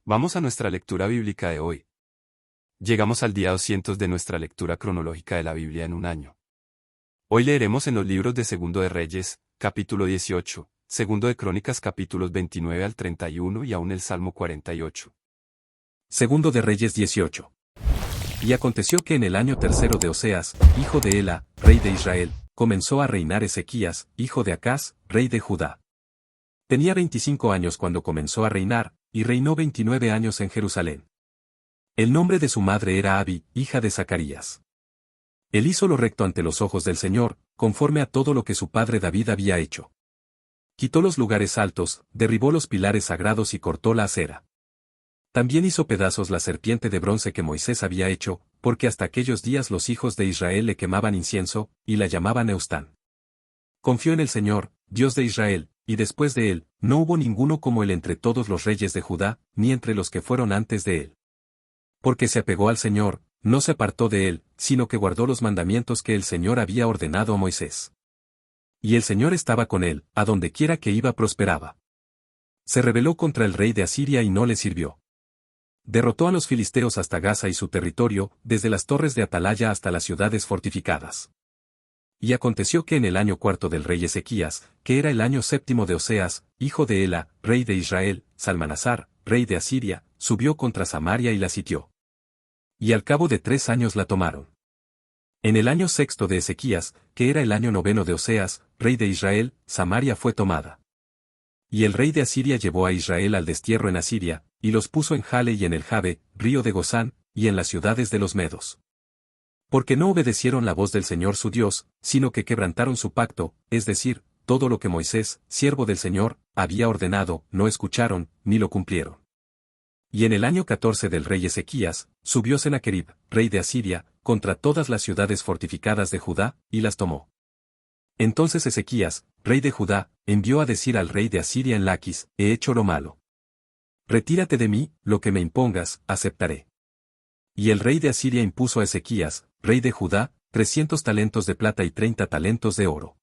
Vamos a nuestra lectura bíblica de hoy. Llegamos al día 200 de nuestra lectura cronológica de la Biblia en un año. Hoy leeremos en los libros de Segundo de Reyes, capítulo 18, Segundo de Crónicas capítulos 29 al 31 y aún el Salmo 48. Segundo de Reyes 18. Y aconteció que en el año tercero de Oseas, hijo de Ela, rey de Israel, comenzó a reinar Ezequías, hijo de Acaz, rey de Judá. Tenía 25 años cuando comenzó a reinar, y reinó 29 años en Jerusalén. El nombre de su madre era Abi, hija de Zacarías. Él hizo lo recto ante los ojos del Señor, conforme a todo lo que su padre David había hecho. Quitó los lugares altos, derribó los pilares sagrados y cortó la acera. También hizo pedazos la serpiente de bronce que Moisés había hecho, porque hasta aquellos días los hijos de Israel le quemaban incienso, y la llamaban Eustán. Confió en el Señor, Dios de Israel, y después de él, no hubo ninguno como él entre todos los reyes de Judá, ni entre los que fueron antes de él. Porque se apegó al Señor, no se apartó de él, sino que guardó los mandamientos que el Señor había ordenado a Moisés. Y el Señor estaba con él, a donde quiera que iba prosperaba. Se rebeló contra el rey de Asiria y no le sirvió. Derrotó a los filisteos hasta Gaza y su territorio, desde las torres de Atalaya hasta las ciudades fortificadas. Y aconteció que en el año cuarto del rey Ezequías, que era el año séptimo de Oseas, hijo de Ela, rey de Israel, Salmanasar, rey de Asiria, subió contra Samaria y la sitió. Y al cabo de 3 años la tomaron. En el año sexto de Ezequías, que era el año noveno de Oseas, rey de Israel, Samaria fue tomada. Y el rey de Asiria llevó a Israel al destierro en Asiria, y los puso en Jale y en el Jabe, río de Gozán, y en las ciudades de los medos. Porque no obedecieron la voz del Señor su Dios, sino que quebrantaron su pacto, es decir, todo lo que Moisés, siervo del Señor, había ordenado, no escucharon, ni lo cumplieron. Y en el año 14 del rey Ezequías, subió Sennacherib, rey de Asiria, contra todas las ciudades fortificadas de Judá, y las tomó. Entonces Ezequías, rey de Judá, envió a decir al rey de Asiria en Laquis: he hecho lo malo. Retírate de mí, lo que me impongas, aceptaré. Y el rey de Asiria impuso a Ezequías, rey de Judá, 300 talentos de plata y 30 talentos de oro.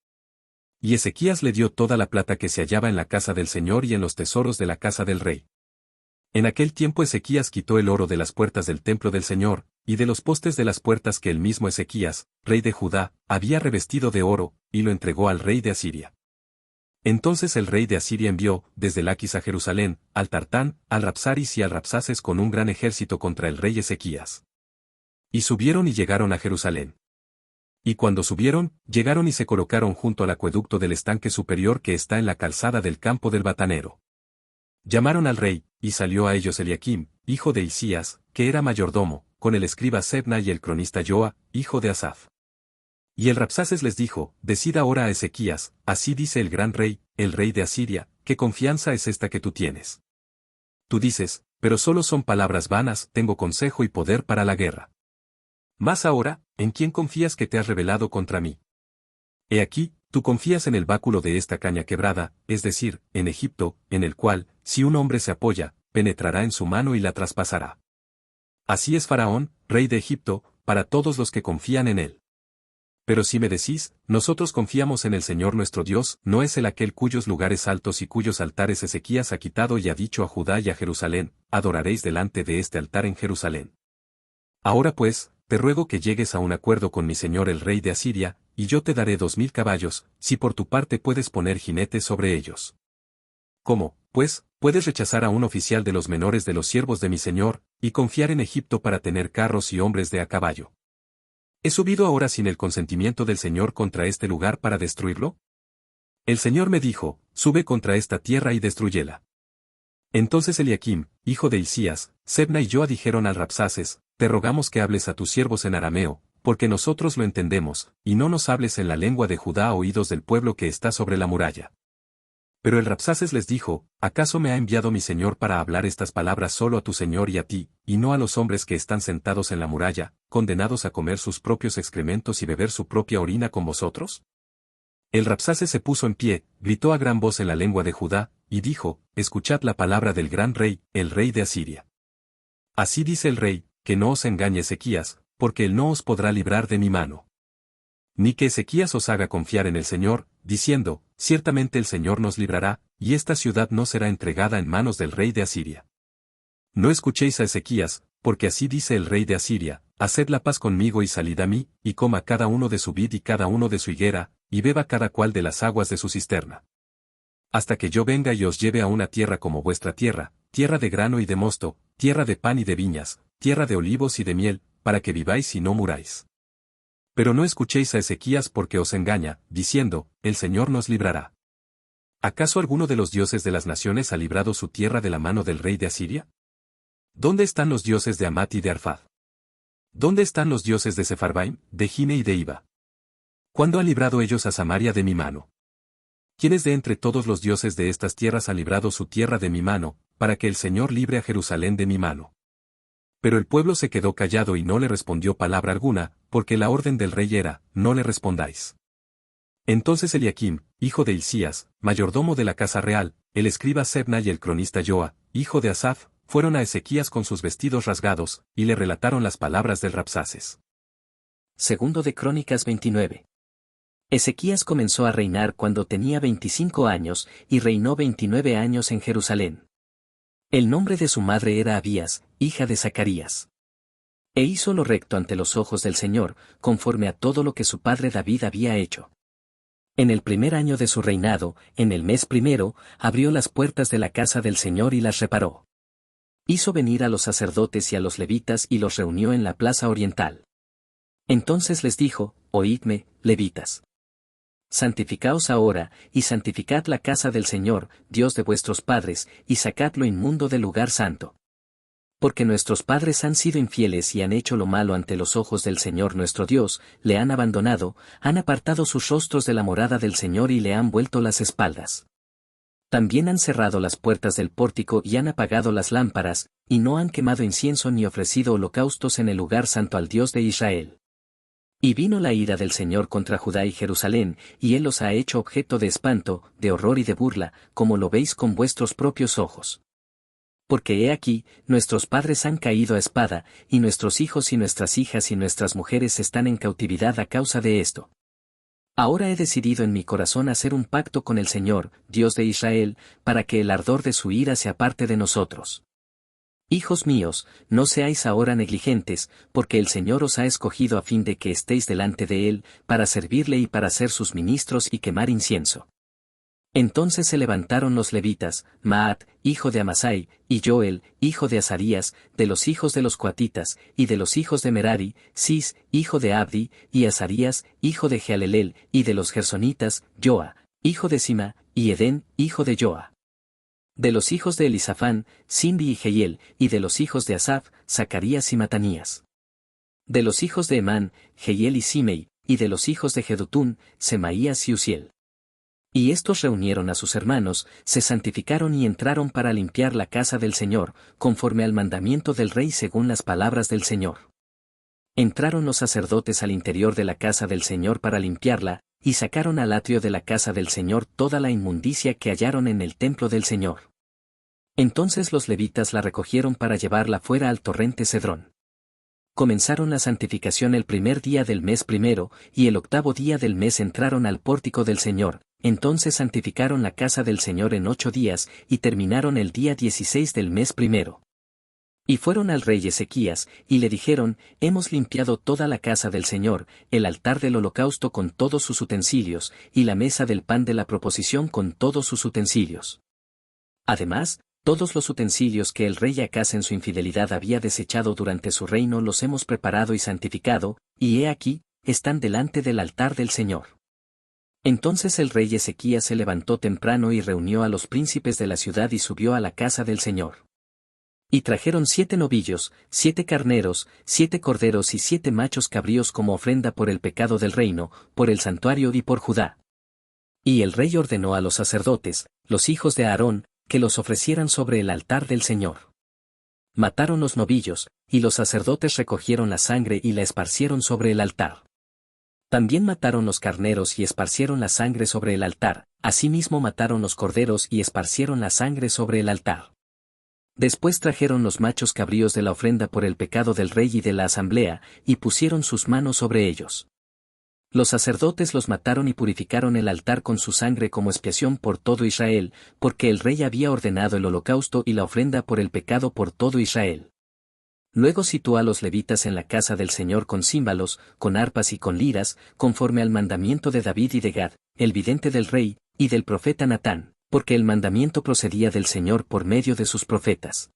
Y Ezequías le dio toda la plata que se hallaba en la casa del Señor y en los tesoros de la casa del rey. En aquel tiempo Ezequías quitó el oro de las puertas del templo del Señor, y de los postes de las puertas que el mismo Ezequías, rey de Judá, había revestido de oro, y lo entregó al rey de Asiria. Entonces el rey de Asiria envió, desde Laquis a Jerusalén, al Tartán, al Rabsaris y al Rabsaces con un gran ejército contra el rey Ezequías. Y subieron y llegaron a Jerusalén. Y cuando subieron, llegaron y se colocaron junto al acueducto del estanque superior que está en la calzada del campo del batanero. Llamaron al rey, y salió a ellos Eliaquim, hijo de Hilcías, que era mayordomo, con el escriba Sebna y el cronista Joa, hijo de Asaph. Y el Rabsaces les dijo: decid ahora a Ezequías, así dice el gran rey, el rey de Asiria, ¿qué confianza es esta que tú tienes? Tú dices: pero solo son palabras vanas, tengo consejo y poder para la guerra. Mas ahora, ¿en quién confías que te has rebelado contra mí? He aquí, tú confías en el báculo de esta caña quebrada, es decir, en Egipto, en el cual, si un hombre se apoya, penetrará en su mano y la traspasará. Así es Faraón, rey de Egipto, para todos los que confían en él. Pero si me decís: nosotros confiamos en el Señor nuestro Dios, ¿no es él aquel cuyos lugares altos y cuyos altares Ezequías ha quitado y ha dicho a Judá y a Jerusalén: adoraréis delante de este altar en Jerusalén? Ahora pues, te ruego que llegues a un acuerdo con mi señor el rey de Asiria, y yo te daré 2000 caballos, si por tu parte puedes poner jinetes sobre ellos. ¿Cómo, pues, puedes rechazar a un oficial de los menores de los siervos de mi señor, y confiar en Egipto para tener carros y hombres de a caballo? ¿He subido ahora sin el consentimiento del Señor contra este lugar para destruirlo? El Señor me dijo: sube contra esta tierra y destrúyela. Entonces Eliaquim, hijo de Hilcías, Sebna y Joa dijeron al Rabsaces: te rogamos que hables a tus siervos en arameo, porque nosotros lo entendemos, y no nos hables en la lengua de Judá a oídos del pueblo que está sobre la muralla. Pero el Rabsaces les dijo: ¿acaso me ha enviado mi señor para hablar estas palabras solo a tu señor y a ti, y no a los hombres que están sentados en la muralla, condenados a comer sus propios excrementos y beber su propia orina con vosotros? El Rabsaces se puso en pie, gritó a gran voz en la lengua de Judá, y dijo: escuchad la palabra del gran rey, el rey de Asiria. Así dice el rey: que no os engañe Ezequías, porque él no os podrá librar de mi mano. Ni que Ezequías os haga confiar en el Señor, diciendo: ciertamente el Señor nos librará, y esta ciudad no será entregada en manos del rey de Asiria. No escuchéis a Ezequías, porque así dice el rey de Asiria, haced la paz conmigo y salid a mí, y coma cada uno de su vid y cada uno de su higuera, y beba cada cual de las aguas de su cisterna. Hasta que yo venga y os lleve a una tierra como vuestra tierra, tierra de grano y de mosto, tierra de pan y de viñas, tierra de olivos y de miel, para que viváis y no muráis. Pero no escuchéis a Ezequías porque os engaña, diciendo, el Señor nos librará. ¿Acaso alguno de los dioses de las naciones ha librado su tierra de la mano del rey de Asiria? ¿Dónde están los dioses de Amat y de Arfad? ¿Dónde están los dioses de Sefarbaim, de Gine y de Iba? ¿Cuándo han librado ellos a Samaria de mi mano? ¿Quiénes de entre todos los dioses de estas tierras ha librado su tierra de mi mano, para que el Señor libre a Jerusalén de mi mano? Pero el pueblo se quedó callado y no le respondió palabra alguna, porque la orden del rey era, no le respondáis. Entonces Eliaquim, hijo de Hilcías, mayordomo de la casa real, el escriba Sebna y el cronista Joa, hijo de Asaph, fueron a Ezequías con sus vestidos rasgados, y le relataron las palabras del Rabsaces. Segundo de Crónicas 29. Ezequías comenzó a reinar cuando tenía 25 años, y reinó 29 años en Jerusalén. El nombre de su madre era Abías, hija de Zacarías. E hizo lo recto ante los ojos del Señor, conforme a todo lo que su padre David había hecho. En el primer año de su reinado, en el mes primero, abrió las puertas de la casa del Señor y las reparó. Hizo venir a los sacerdotes y a los levitas y los reunió en la plaza oriental. Entonces les dijo, oídme, levitas. Santificaos ahora, y santificad la casa del Señor, Dios de vuestros padres, y sacad lo inmundo del lugar santo. Porque nuestros padres han sido infieles y han hecho lo malo ante los ojos del Señor nuestro Dios, le han abandonado, han apartado sus rostros de la morada del Señor y le han vuelto las espaldas. También han cerrado las puertas del pórtico y han apagado las lámparas, y no han quemado incienso ni ofrecido holocaustos en el lugar santo al Dios de Israel. Y vino la ira del Señor contra Judá y Jerusalén, y él los ha hecho objeto de espanto, de horror y de burla, como lo veis con vuestros propios ojos. Porque he aquí, nuestros padres han caído a espada, y nuestros hijos y nuestras hijas y nuestras mujeres están en cautividad a causa de esto. Ahora he decidido en mi corazón hacer un pacto con el Señor, Dios de Israel, para que el ardor de su ira se aparte de nosotros. Hijos míos, no seáis ahora negligentes, porque el Señor os ha escogido a fin de que estéis delante de Él, para servirle y para ser sus ministros y quemar incienso. Entonces se levantaron los levitas, Maat, hijo de Amasai, y Joel, hijo de Azarías, de los hijos de los coatitas, y de los hijos de Merari, Cis, hijo de Abdi, y Azarías, hijo de Jealelel, y de los gersonitas, Joa, hijo de Sima, y Edén, hijo de Joa. De los hijos de Elisafán, Simbi y Jehiel, y de los hijos de Asaph, Zacarías y Matanías. De los hijos de Emán, Jehiel y Simei, y de los hijos de Jedutún, Semaías y Uziel. Y estos reunieron a sus hermanos, se santificaron y entraron para limpiar la casa del Señor, conforme al mandamiento del rey según las palabras del Señor. Entraron los sacerdotes al interior de la casa del Señor para limpiarla, y sacaron al atrio de la casa del Señor toda la inmundicia que hallaron en el templo del Señor. Entonces los levitas la recogieron para llevarla fuera al torrente Cedrón. Comenzaron la santificación el primer día del mes primero, y el octavo día del mes entraron al pórtico del Señor, entonces santificaron la casa del Señor en 8 días, y terminaron el día 16 del mes primero. Y fueron al rey Ezequías, y le dijeron, hemos limpiado toda la casa del Señor, el altar del holocausto con todos sus utensilios, y la mesa del pan de la proposición con todos sus utensilios. Además, todos los utensilios que el rey Acaz en su infidelidad había desechado durante su reino los hemos preparado y santificado, y he aquí, están delante del altar del Señor. Entonces el rey Ezequías se levantó temprano y reunió a los príncipes de la ciudad y subió a la casa del Señor. Y trajeron 7 novillos, 7 carneros, 7 corderos y 7 machos cabríos como ofrenda por el pecado del reino, por el santuario y por Judá. Y el rey ordenó a los sacerdotes, los hijos de Aarón, que los ofrecieran sobre el altar del Señor. Mataron los novillos, y los sacerdotes recogieron la sangre y la esparcieron sobre el altar. También mataron los carneros y esparcieron la sangre sobre el altar, asimismo mataron los corderos y esparcieron la sangre sobre el altar. Después trajeron los machos cabríos de la ofrenda por el pecado del rey y de la asamblea, y pusieron sus manos sobre ellos. Los sacerdotes los mataron y purificaron el altar con su sangre como expiación por todo Israel, porque el rey había ordenado el holocausto y la ofrenda por el pecado por todo Israel. Luego situó a los levitas en la casa del Señor con címbalos, con arpas y con liras, conforme al mandamiento de David y de Gad, el vidente del rey, y del profeta Natán, porque el mandamiento procedía del Señor por medio de sus profetas.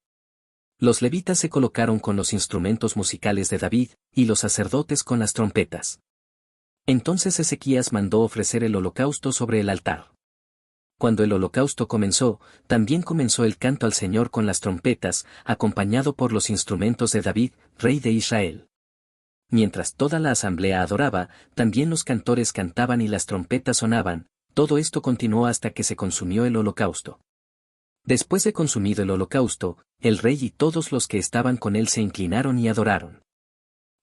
Los levitas se colocaron con los instrumentos musicales de David, y los sacerdotes con las trompetas. Entonces Ezequías mandó ofrecer el holocausto sobre el altar. Cuando el holocausto comenzó, también comenzó el canto al Señor con las trompetas, acompañado por los instrumentos de David, rey de Israel. Mientras toda la asamblea adoraba, también los cantores cantaban y las trompetas sonaban. Todo esto continuó hasta que se consumió el holocausto. Después de consumido el holocausto, el rey y todos los que estaban con él se inclinaron y adoraron.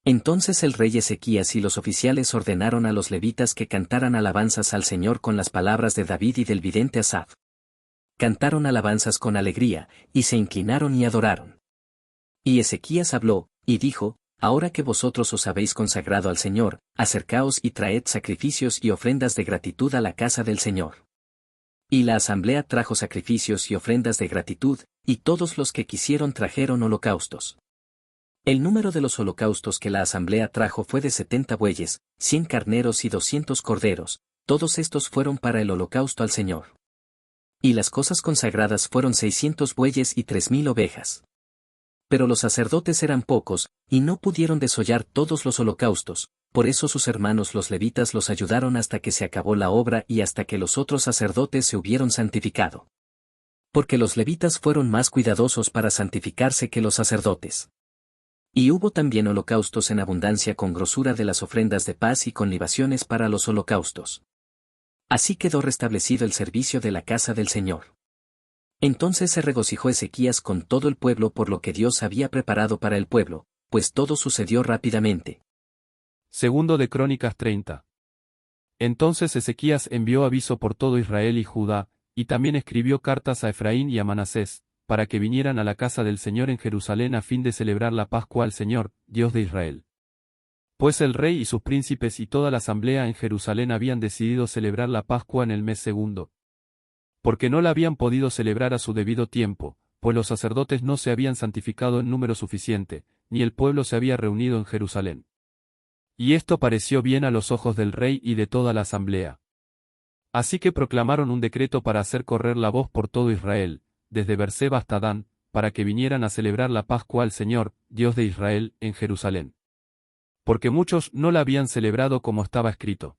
Entonces el rey Ezequías y los oficiales ordenaron a los levitas que cantaran alabanzas al Señor con las palabras de David y del vidente Asaf. Cantaron alabanzas con alegría, y se inclinaron y adoraron. Y Ezequías habló, y dijo: Ahora que vosotros os habéis consagrado al Señor, acercaos y traed sacrificios y ofrendas de gratitud a la casa del Señor. Y la asamblea trajo sacrificios y ofrendas de gratitud, y todos los que quisieron trajeron holocaustos. El número de los holocaustos que la asamblea trajo fue de 70 bueyes, 100 carneros y 200 corderos, todos estos fueron para el holocausto al Señor. Y las cosas consagradas fueron 600 bueyes y 3000 ovejas. Pero los sacerdotes eran pocos, y no pudieron desollar todos los holocaustos, por eso sus hermanos los levitas los ayudaron hasta que se acabó la obra y hasta que los otros sacerdotes se hubieron santificado. Porque los levitas fueron más cuidadosos para santificarse que los sacerdotes. Y hubo también holocaustos en abundancia con grosura de las ofrendas de paz y con libaciones para los holocaustos. Así quedó restablecido el servicio de la casa del Señor. Entonces se regocijó Ezequías con todo el pueblo por lo que Dios había preparado para el pueblo, pues todo sucedió rápidamente. Segundo de Crónicas 30. Entonces Ezequías envió aviso por todo Israel y Judá, y también escribió cartas a Efraín y a Manasés, para que vinieran a la casa del Señor en Jerusalén a fin de celebrar la Pascua al Señor, Dios de Israel. Pues el rey y sus príncipes y toda la asamblea en Jerusalén habían decidido celebrar la Pascua en el mes segundo. Porque no la habían podido celebrar a su debido tiempo, pues los sacerdotes no se habían santificado en número suficiente, ni el pueblo se había reunido en Jerusalén. Y esto pareció bien a los ojos del rey y de toda la asamblea. Así que proclamaron un decreto para hacer correr la voz por todo Israel, desde Berseba hasta Dan, para que vinieran a celebrar la Pascua al Señor, Dios de Israel, en Jerusalén. Porque muchos no la habían celebrado como estaba escrito.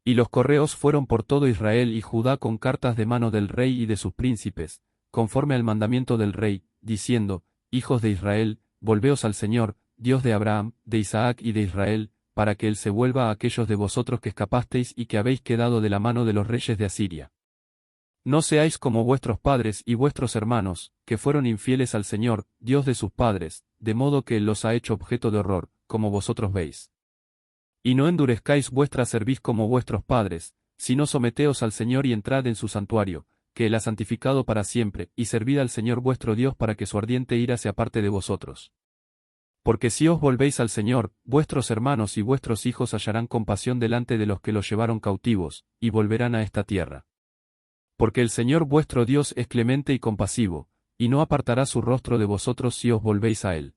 Y los correos fueron por todo Israel y Judá con cartas de mano del rey y de sus príncipes, conforme al mandamiento del rey, diciendo: Hijos de Israel, volveos al Señor, Dios de Abraham, de Isaac y de Israel, para que Él se vuelva a aquellos de vosotros que escapasteis y que habéis quedado de la mano de los reyes de Asiria. No seáis como vuestros padres y vuestros hermanos, que fueron infieles al Señor, Dios de sus padres, de modo que Él los ha hecho objeto de horror, como vosotros veis. Y no endurezcáis vuestra cerviz como vuestros padres, sino someteos al Señor y entrad en su santuario, que Él ha santificado para siempre, y servid al Señor vuestro Dios para que su ardiente ira se aparte de vosotros. Porque si os volvéis al Señor, vuestros hermanos y vuestros hijos hallarán compasión delante de los que los llevaron cautivos, y volverán a esta tierra. Porque el Señor vuestro Dios es clemente y compasivo, y no apartará su rostro de vosotros si os volvéis a Él.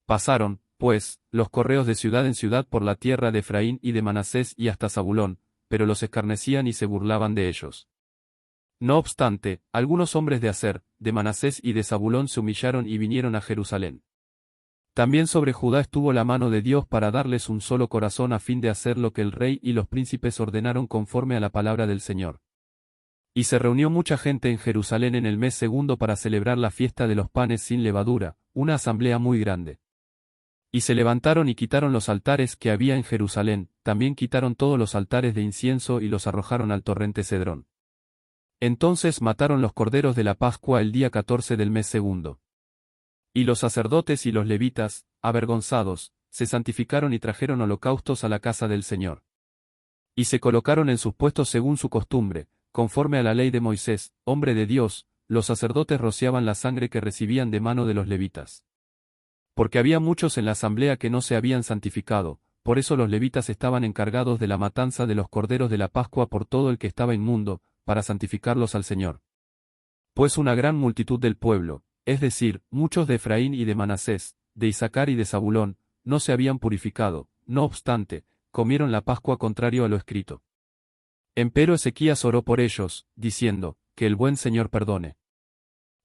Pasaron, pues, los correos de ciudad en ciudad por la tierra de Efraín y de Manasés y hasta Zabulón, pero los escarnecían y se burlaban de ellos. No obstante, algunos hombres de Aser, de Manasés y de Zabulón se humillaron y vinieron a Jerusalén. También sobre Judá estuvo la mano de Dios para darles un solo corazón a fin de hacer lo que el rey y los príncipes ordenaron conforme a la palabra del Señor. Y se reunió mucha gente en Jerusalén en el mes segundo para celebrar la fiesta de los panes sin levadura, una asamblea muy grande. Y se levantaron y quitaron los altares que había en Jerusalén, también quitaron todos los altares de incienso y los arrojaron al torrente Cedrón. Entonces mataron los corderos de la Pascua el día 14 del mes segundo. Y los sacerdotes y los levitas, avergonzados, se santificaron y trajeron holocaustos a la casa del Señor. Y se colocaron en sus puestos según su costumbre, conforme a la ley de Moisés, hombre de Dios, los sacerdotes rociaban la sangre que recibían de mano de los levitas. Porque había muchos en la asamblea que no se habían santificado, por eso los levitas estaban encargados de la matanza de los corderos de la Pascua por todo el que estaba inmundo, para santificarlos al Señor. Pues una gran multitud del pueblo, es decir, muchos de Efraín y de Manasés, de Isaacar y de Zabulón, no se habían purificado, no obstante, comieron la Pascua contrario a lo escrito. Empero Ezequías oró por ellos, diciendo, que el buen Señor perdone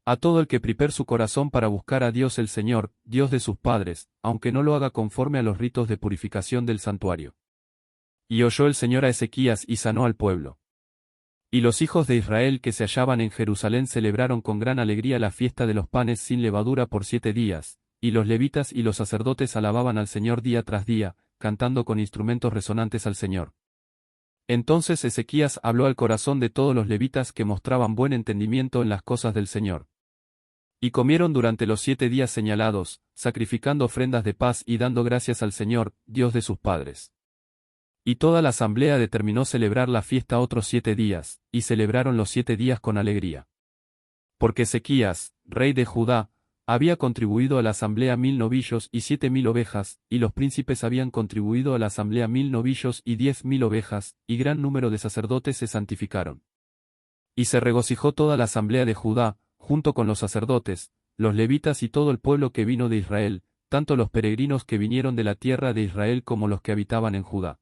a todo el que prepare su corazón para buscar a Dios el Señor, Dios de sus padres, aunque no lo haga conforme a los ritos de purificación del santuario. Y oyó el Señor a Ezequías y sanó al pueblo. Y los hijos de Israel que se hallaban en Jerusalén celebraron con gran alegría la fiesta de los panes sin levadura por 7 días, y los levitas y los sacerdotes alababan al Señor día tras día, cantando con instrumentos resonantes al Señor. Entonces Ezequías habló al corazón de todos los levitas que mostraban buen entendimiento en las cosas del Señor. Y comieron durante los 7 días señalados, sacrificando ofrendas de paz y dando gracias al Señor, Dios de sus padres. Y toda la asamblea determinó celebrar la fiesta otros 7 días, y celebraron los 7 días con alegría. Porque Ezequías, rey de Judá, había contribuido a la asamblea 1000 novillos y 7000 ovejas, y los príncipes habían contribuido a la asamblea 1000 novillos y 10.000 ovejas, y gran número de sacerdotes se santificaron. Y se regocijó toda la asamblea de Judá, junto con los sacerdotes, los levitas y todo el pueblo que vino de Israel, tanto los peregrinos que vinieron de la tierra de Israel como los que habitaban en Judá.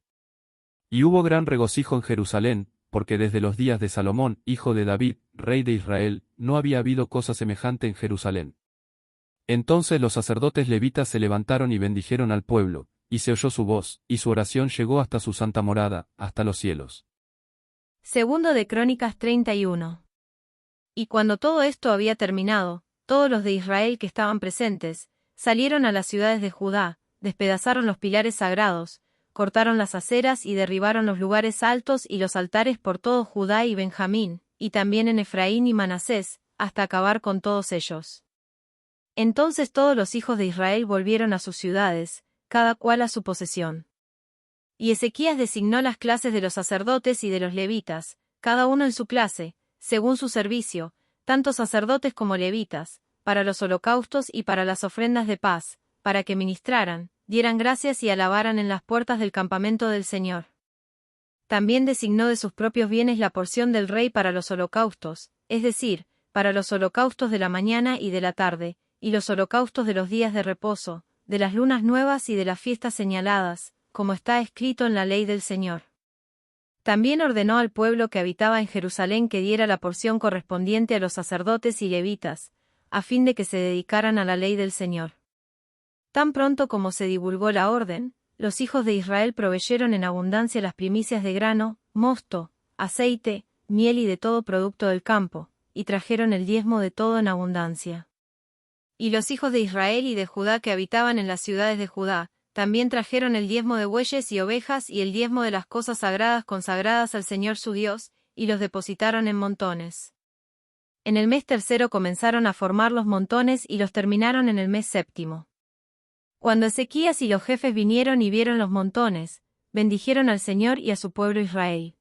Y hubo gran regocijo en Jerusalén, porque desde los días de Salomón, hijo de David, rey de Israel, no había habido cosa semejante en Jerusalén. Entonces los sacerdotes levitas se levantaron y bendijeron al pueblo, y se oyó su voz, y su oración llegó hasta su santa morada, hasta los cielos. Segundo de Crónicas 31. Y cuando todo esto había terminado, todos los de Israel que estaban presentes, salieron a las ciudades de Judá, despedazaron los pilares sagrados, cortaron las aceras y derribaron los lugares altos y los altares por todo Judá y Benjamín, y también en Efraín y Manasés, hasta acabar con todos ellos. Entonces todos los hijos de Israel volvieron a sus ciudades, cada cual a su posesión. Y Ezequías designó las clases de los sacerdotes y de los levitas, cada uno en su clase, según su servicio, tanto sacerdotes como levitas, para los holocaustos y para las ofrendas de paz, para que ministraran, dieran gracias y alabaran en las puertas del campamento del Señor. También designó de sus propios bienes la porción del rey para los holocaustos, es decir, para los holocaustos de la mañana y de la tarde, y los holocaustos de los días de reposo, de las lunas nuevas y de las fiestas señaladas, como está escrito en la ley del Señor. También ordenó al pueblo que habitaba en Jerusalén que diera la porción correspondiente a los sacerdotes y levitas, a fin de que se dedicaran a la ley del Señor. Tan pronto como se divulgó la orden, los hijos de Israel proveyeron en abundancia las primicias de grano, mosto, aceite, miel y de todo producto del campo, y trajeron el diezmo de todo en abundancia. Y los hijos de Israel y de Judá que habitaban en las ciudades de Judá, también trajeron el diezmo de bueyes y ovejas y el diezmo de las cosas sagradas consagradas al Señor su Dios, y los depositaron en montones. En el mes tercero comenzaron a formar los montones y los terminaron en el mes séptimo. Cuando Ezequías y los jefes vinieron y vieron los montones, bendijeron al Señor y a su pueblo Israel.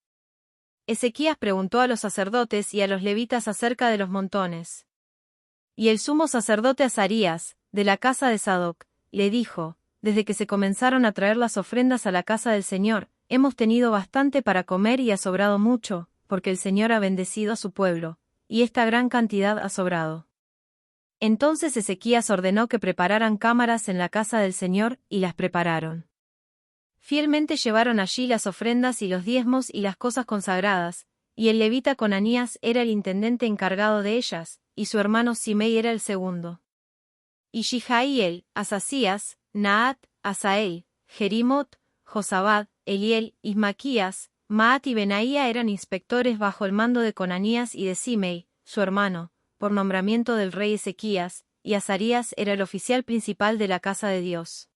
Ezequías preguntó a los sacerdotes y a los levitas acerca de los montones. Y el sumo sacerdote Azarías, de la casa de Sadoc, le dijo: desde que se comenzaron a traer las ofrendas a la casa del Señor, hemos tenido bastante para comer y ha sobrado mucho, porque el Señor ha bendecido a su pueblo, y esta gran cantidad ha sobrado. Entonces Ezequías ordenó que prepararan cámaras en la casa del Señor, y las prepararon. Fielmente llevaron allí las ofrendas y los diezmos y las cosas consagradas, y el levita Conanías era el intendente encargado de ellas, y su hermano Simei era el segundo. Y Shijaíel, Asasías, Naat, Asael, Jerimot, Josabad, Eliel, Ismaquías, Maat y Benaía eran inspectores bajo el mando de Conanías y de Simei, su hermano, por nombramiento del rey Ezequías, y Azarías era el oficial principal de la casa de Dios.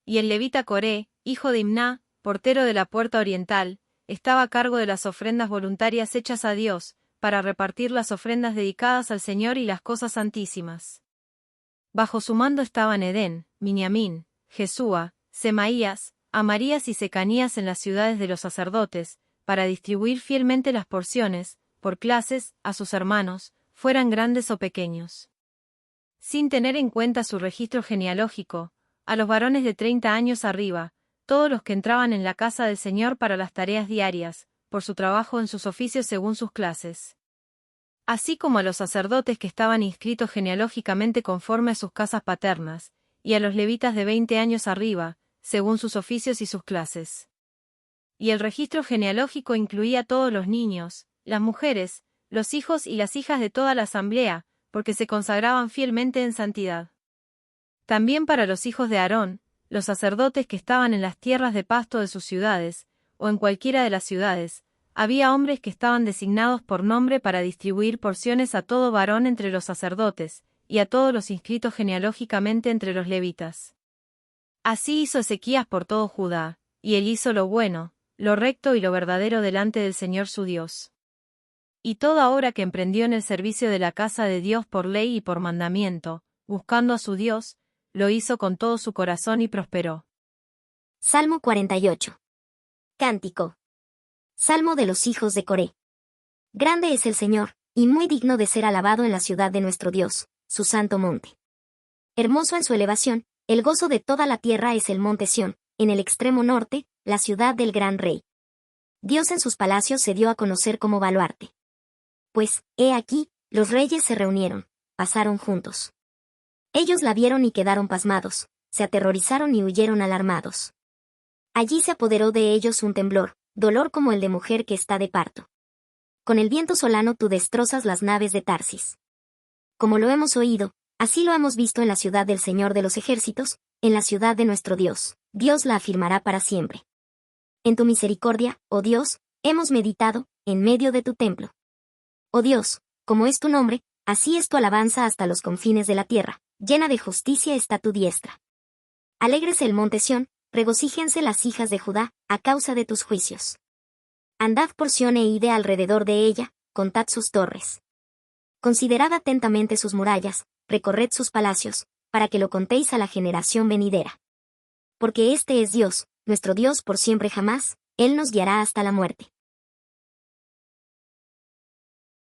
Y el levita Coré, hijo de Imná, portero de la puerta oriental, estaba a cargo de las ofrendas voluntarias hechas a Dios, para repartir las ofrendas dedicadas al Señor y las cosas santísimas. Bajo su mando estaban Edén, Miniamín, Jesúa, Semaías, Amarías y Secanías en las ciudades de los sacerdotes, para distribuir fielmente las porciones, por clases, a sus hermanos, fueran grandes o pequeños. Sin tener en cuenta su registro genealógico, a los varones de 30 años arriba, todos los que entraban en la casa del Señor para las tareas diarias, por su trabajo en sus oficios según sus clases. Así como a los sacerdotes que estaban inscritos genealógicamente conforme a sus casas paternas, y a los levitas de 20 años arriba, según sus oficios y sus clases. Y el registro genealógico incluía a todos los niños, las mujeres, los hijos y las hijas de toda la asamblea, porque se consagraban fielmente en santidad. También para los hijos de Aarón, los sacerdotes que estaban en las tierras de pasto de sus ciudades, o en cualquiera de las ciudades, había hombres que estaban designados por nombre para distribuir porciones a todo varón entre los sacerdotes, y a todos los inscritos genealógicamente entre los levitas. Así hizo Ezequías por todo Judá, y él hizo lo bueno, lo recto y lo verdadero delante del Señor su Dios. Y toda obra que emprendió en el servicio de la casa de Dios por ley y por mandamiento, buscando a su Dios, lo hizo con todo su corazón y prosperó. Salmo 48. Cántico. Salmo de los hijos de Coré. Grande es el Señor, y muy digno de ser alabado en la ciudad de nuestro Dios, su santo monte. Hermoso en su elevación, el gozo de toda la tierra es el monte Sión, en el extremo norte, la ciudad del gran rey. Dios en sus palacios se dio a conocer como baluarte. Pues, he aquí, los reyes se reunieron, pasaron juntos. Ellos la vieron y quedaron pasmados, se aterrorizaron y huyeron alarmados. Allí se apoderó de ellos un temblor, dolor como el de mujer que está de parto. Con el viento solano tú destrozas las naves de Tarsis. Como lo hemos oído, así lo hemos visto en la ciudad del Señor de los ejércitos, en la ciudad de nuestro Dios, Dios la afirmará para siempre. En tu misericordia, oh Dios, hemos meditado, en medio de tu templo. Oh Dios, como es tu nombre, así es tu alabanza hasta los confines de la tierra, llena de justicia está tu diestra. Alégrese el monte Sión, regocíjense las hijas de Judá, a causa de tus juicios. Andad por Sión e ide alrededor de ella, contad sus torres. Considerad atentamente sus murallas, recorred sus palacios, para que lo contéis a la generación venidera. Porque este es Dios, nuestro Dios por siempre jamás, Él nos guiará hasta la muerte.